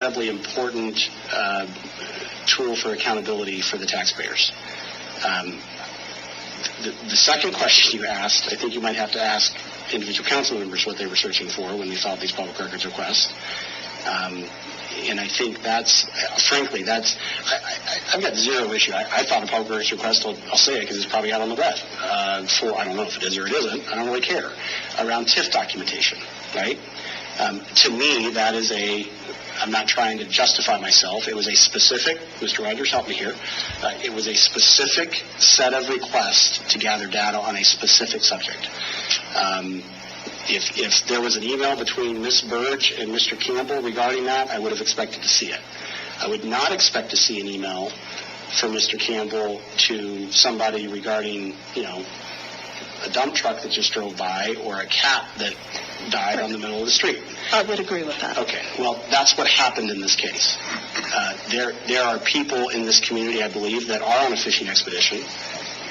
incredibly important tool for accountability for the taxpayers. The second question you asked, I think you might have to ask individual council members what they were searching for when they filed these public records requests. And I think frankly, I've got zero issue. I filed a public records request, I'll say it because it's probably out on the web, I don't know if it is or it isn't, I don't really care, around TIF documentation, right? To me, that is I'm not trying to justify myself. It was a specific, Mr. Rogers, help me here. It was a specific set of requests to gather data on a specific subject. If there was an email between Ms. Burge and Mr. Campbell regarding that, I would have expected to see it. I would not expect to see an email from Mr. Campbell to somebody regarding, a dump truck that just drove by or a cat that died on the middle of the street. I would agree with that. Okay, well, that's what happened in this case. There are people in this community, I believe, that are on a fishing expedition,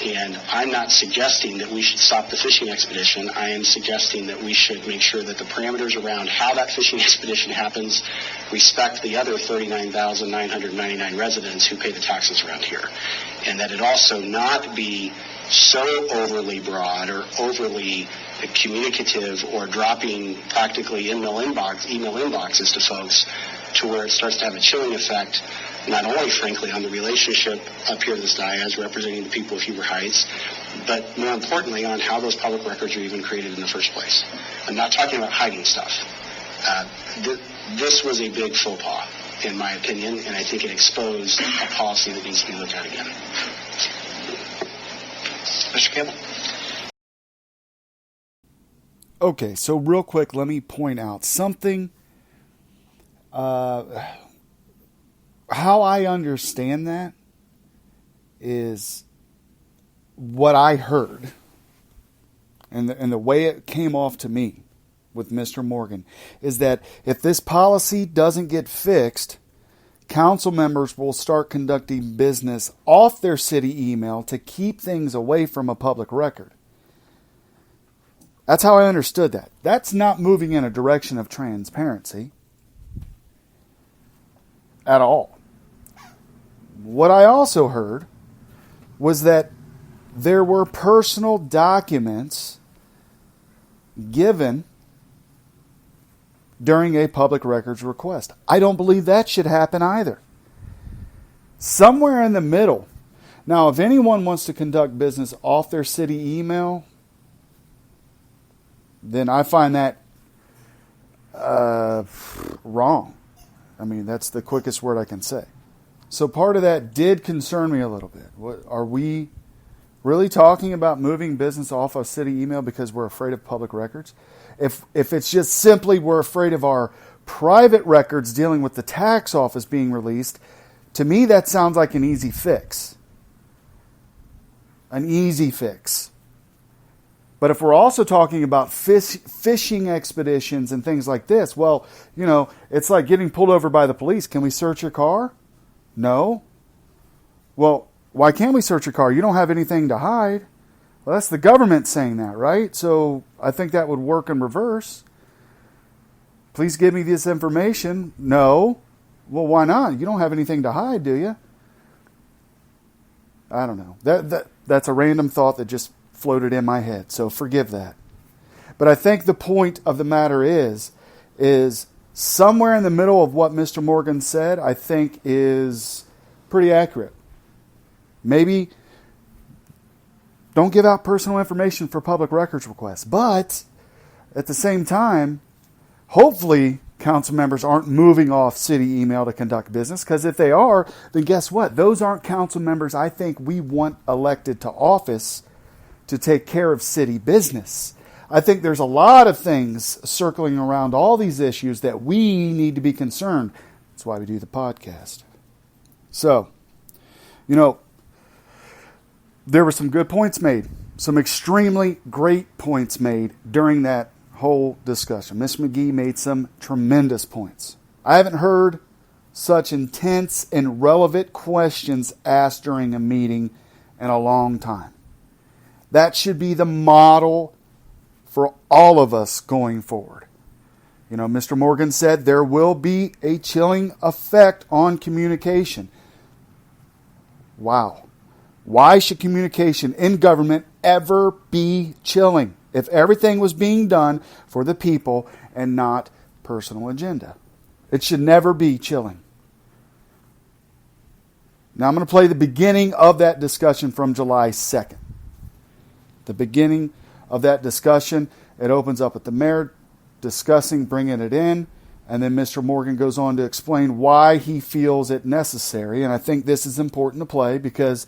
and I'm not suggesting that we should stop the fishing expedition. I am suggesting that we should make sure that the parameters around how that fishing expedition happens respect the other 39,999 residents who pay the taxes around here, and that it also not be so overly broad or overly communicative or dropping practically email inboxes to folks to where it starts to have a chilling effect, not only, frankly, on the relationship up here in this dais representing the people of Huber Heights, but more importantly on how those public records are even created in the first place. I'm not talking about hiding stuff. This was a big faux pas, in my opinion, and I think it exposed a policy that needs to be looked at again. Mr. Campbell? Okay, so real quick, let me point out something. How I understand that is what I heard and the way it came off to me with Mr. Morgan is that if this policy doesn't get fixed, council members will start conducting business off their city email to keep things away from a public record. That's how I understood that. That's not moving in a direction of transparency at all. What I also heard was that there were personal documents given during a public records request. I don't believe that should happen either. Somewhere in the middle. Now, if anyone wants to conduct business off their city email, then I find that wrong. I mean, that's the quickest word I can say. So part of that did concern me a little bit. Are we really talking about moving business off of city email because we're afraid of public records? If it's just simply we're afraid of our private records dealing with the tax office being released, to me that sounds like an easy fix. An easy fix. But if we're also talking about fishing expeditions and things like this, well, it's like getting pulled over by the police. Can we search your car? No. Well, why can't we search your car? You don't have anything to hide. Well, that's the government saying that, right? So I think that would work in reverse. Please give me this information. No. Well, why not? You don't have anything to hide, do you? I don't know. That's a random thought that just floated in my head, so forgive that. But I think the point of the matter is somewhere in the middle of what Mr. Morgan said, I think is pretty accurate. Maybe don't give out personal information for public records requests, but at the same time, hopefully council members aren't moving off city email to conduct business, because if they are, then guess what? Those aren't council members I think we want elected to office to take care of city business. I think there's a lot of things circling around all these issues that we need to be concerned. That's why we do the podcast. So, there were some good points made, some extremely great points made during that whole discussion. Ms. McGee made some tremendous points. I haven't heard such intense and relevant questions asked during a meeting in a long time. That should be the model for all of us going forward. Mr. Morgan said there will be a chilling effect on communication. Wow. Why should communication in government ever be chilling if everything was being done for the people and not personal agenda? It should never be chilling. Now I'm going to play the beginning of that discussion from July 2nd. The beginning of that discussion, it opens up with the mayor discussing bringing it in, and then Mr. Morgan goes on to explain why he feels it necessary. And I think this is important to play because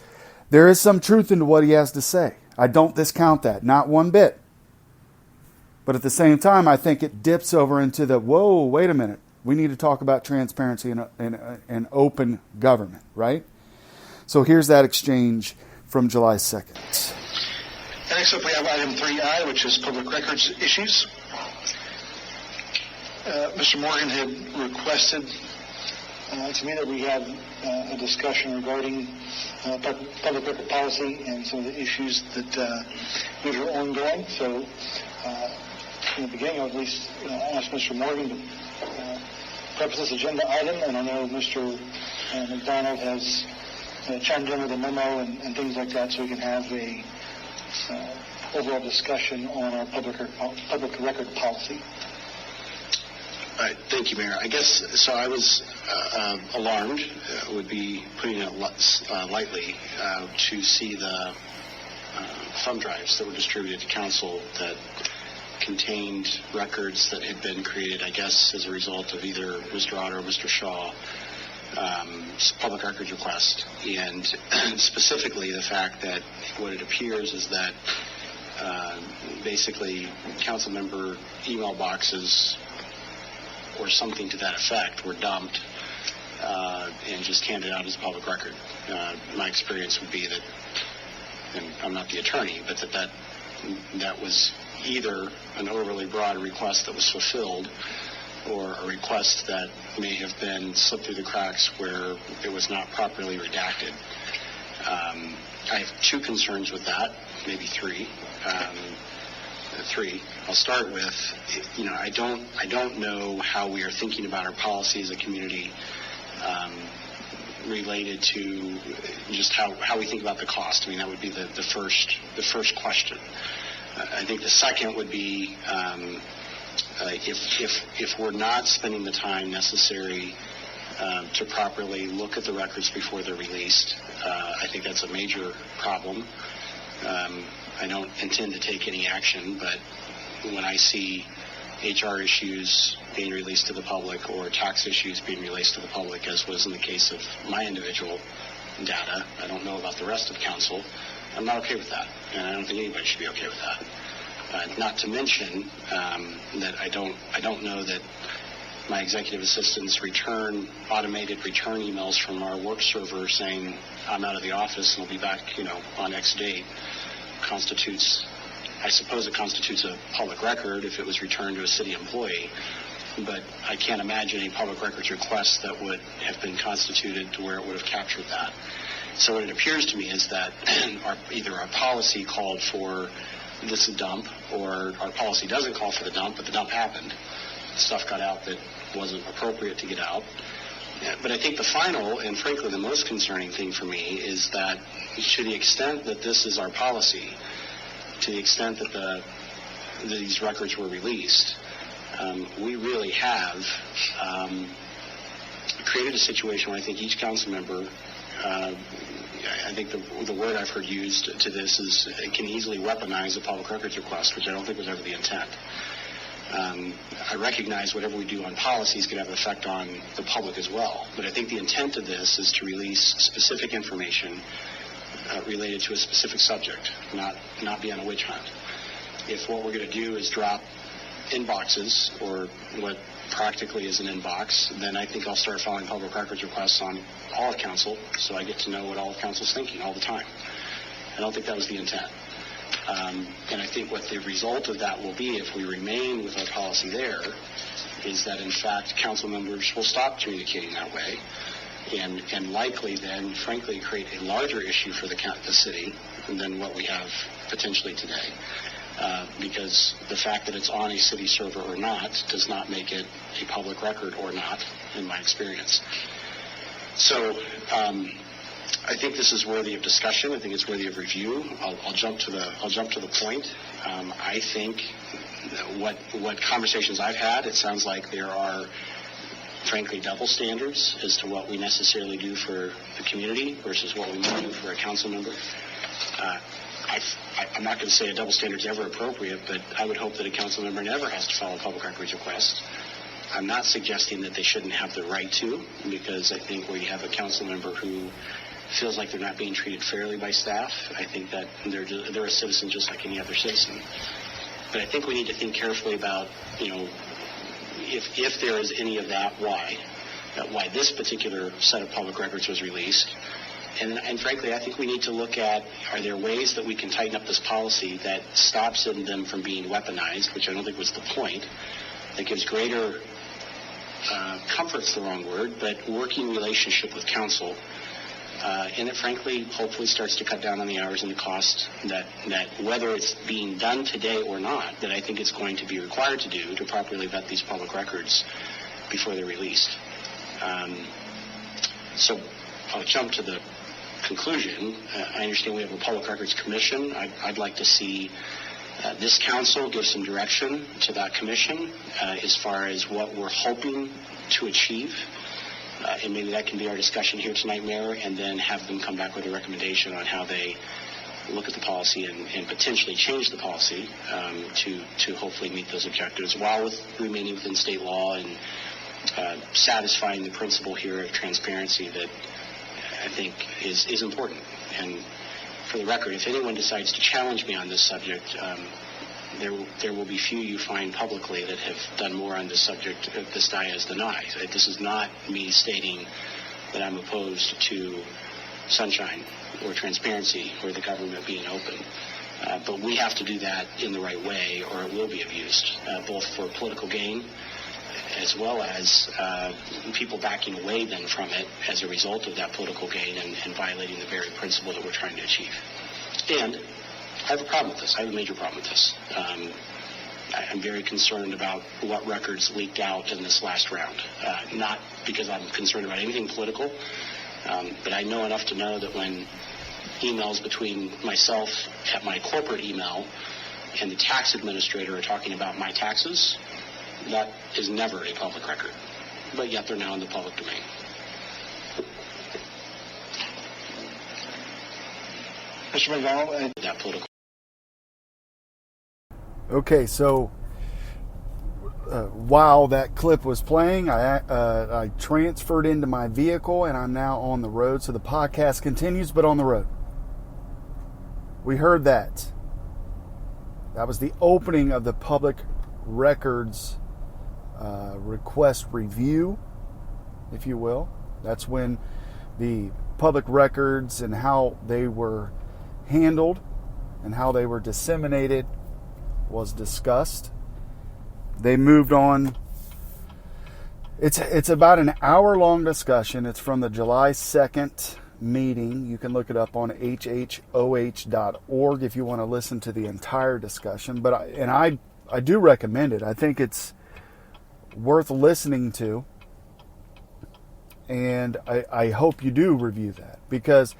there is some truth into what he has to say. I don't discount that, not one bit. But at the same time, I think it dips over into the, whoa, wait a minute. We need to talk about transparency and open government, right? So here's that exchange from July 2nd. Next up, we have item 3I, which is public records issues. Mr. Morgan had requested to me that we have a discussion regarding public record policy and some of the issues that are ongoing. So in the beginning, I'll at least ask Mr. Morgan to preface this agenda item, and I know Mr. McDonald has chimed in with a memo and things like that, so we can have a overall discussion on our public record policy. All right, thank you, Mayor. I guess, so I was alarmed, would be putting it lightly, to see the thumb drives that were distributed to council that contained records that had been created, I guess, as a result of either Mr. Otter or Mr. Shaw public records request, and specifically the fact that what it appears is that basically council member email boxes or something to that effect were dumped and just handed out as a public record. My experience would be that, and I'm not the attorney, but that was either an overly broad request that was fulfilled or a request that may have been slipped through the cracks where it was not properly redacted. I have two concerns with that, maybe three. I'll start with, I don't know how we are thinking about our policy as a community related to just how we think about the cost. I mean, that would be the first question. I think the second would be if we're not spending the time necessary to properly look at the records before they're released, I think that's a major problem. I don't intend to take any action, but when I see HR issues being released to the public or tax issues being released to the public, as was in the case of my individual data, I don't know about the rest of council, I'm not okay with that, and I don't think anybody should be okay with that. Not to mention that I don't know that my executive assistants automated return emails from our work server saying I'm out of the office and will be back, on X date, I suppose it constitutes a public record if it was returned to a city employee, but I can't imagine a public records request that would have been constituted to where it would have captured that. So what it appears to me is that either our policy called for this dump, or our policy doesn't call for the dump, but the dump happened. Stuff got out that wasn't appropriate to get out. But I think the final and frankly the most concerning thing for me is that to the extent that this is our policy, to the extent that these records were released, we really have created a situation where I think each council member, I think the word I've heard used to this is it can easily weaponize a public records request, which I don't think was ever the intent. I recognize whatever we do on policies can have an effect on the public as well, but I think the intent of this is to release specific information related to a specific subject, not be on a witch hunt. If what we're going to do is drop inboxes, or what practically is an inbox, then I think I'll start filing public records requests on all of council, so I get to know what all of council's thinking all the time. I don't think that was the intent. And I think what the result of that will be, if we remain with our policy there, is that in fact council members will stop communicating that way, and likely then, frankly, create a larger issue for the city than what we have potentially today. because the fact that it's on a city server or not does not make it a public record or not, in my experience. So I think this is worthy of discussion. I think it's worthy of review. I'll jump to the point. I think what conversations I've had, it sounds like there are, frankly, double standards as to what we necessarily do for the community versus what we might do for a council member. I'm not going to say a double standard is ever appropriate, but I would hope that a council member never has to file a public records request. I'm not suggesting that they shouldn't have the right to, because I think where you have a council member who feels like they're not being treated fairly by staff, I think that they're a citizen just like any other citizen. But I think we need to think carefully about, if there is any of that, why this particular set of public records was released. And frankly, I think we need to look at, are there ways that we can tighten up this policy that stops them from being weaponized, which I don't think was the point, that gives greater comfort's the wrong word, but working relationship with council, and it frankly hopefully starts to cut down on the hours and the cost that whether it's being done today or not, that I think it's going to be required to do to properly vet these public records before they're released. So I'll jump to the conclusion. I understand we have a Public Records Commission. I'd like to see this council give some direction to that commission as far as what we're hoping to achieve. And maybe that can be our discussion here tonight, Mayor, and then have them come back with a recommendation on how they look at the policy and potentially change the policy to hopefully meet those objectives while remaining within state law and satisfying the principle here of transparency that I think is important. And for the record, if anyone decides to challenge me on this subject, there will be few you find publicly that have done more on this subject of this dais than I. This is not me stating that I'm opposed to sunshine or transparency or the government being open. But we have to do that in the right way or it will be abused, both for political gain as well as people backing away then from it as a result of that political gain and violating the very principle that we're trying to achieve. And I have a problem with this. I have a major problem with this. I'm very concerned about what records leaked out in this last round. Not because I'm concerned about anything political, but I know enough to know that when emails between myself at my corporate email and the tax administrator are talking about my taxes, that is never a public record. But yet they're now in the public domain. Mr. McDonald, that political. Okay, so while that clip was playing, I transferred into my vehicle and I'm now on the road. So the podcast continues, but on the road. We heard that. That was the opening of the public records request review, if you will. That's when the public records and how they were handled and how they were disseminated was discussed. They moved on. It's about an hour-long discussion. It's from the July 2nd meeting. You can look it up on hhoh.org if you want to listen to the entire discussion. But I do recommend it. I think it's worth listening to. And I hope you do review that. Because,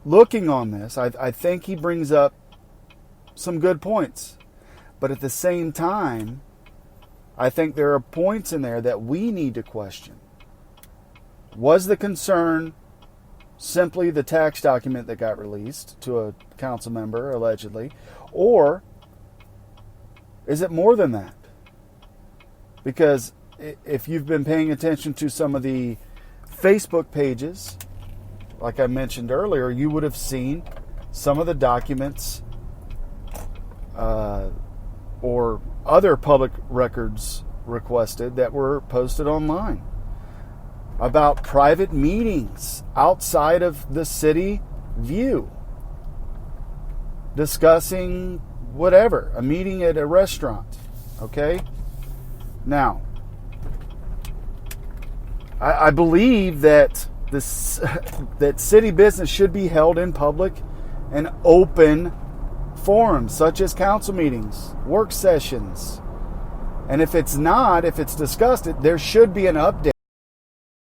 looking on this, I think he brings up some good points. But at the same time, I think there are points in there that we need to question. Was the concern simply the tax document that got released to a council member, allegedly? Or is it more than that? Because if you've been paying attention to some of the Facebook pages, like I mentioned earlier, you would have seen some of the documents or other public records requested that were posted online about private meetings outside of the city view, discussing whatever, a meeting at a restaurant. Okay? Now, I believe that that city business should be held in public and open forums such as council meetings, work sessions. And if it's not, if it's discussed, there should be an update.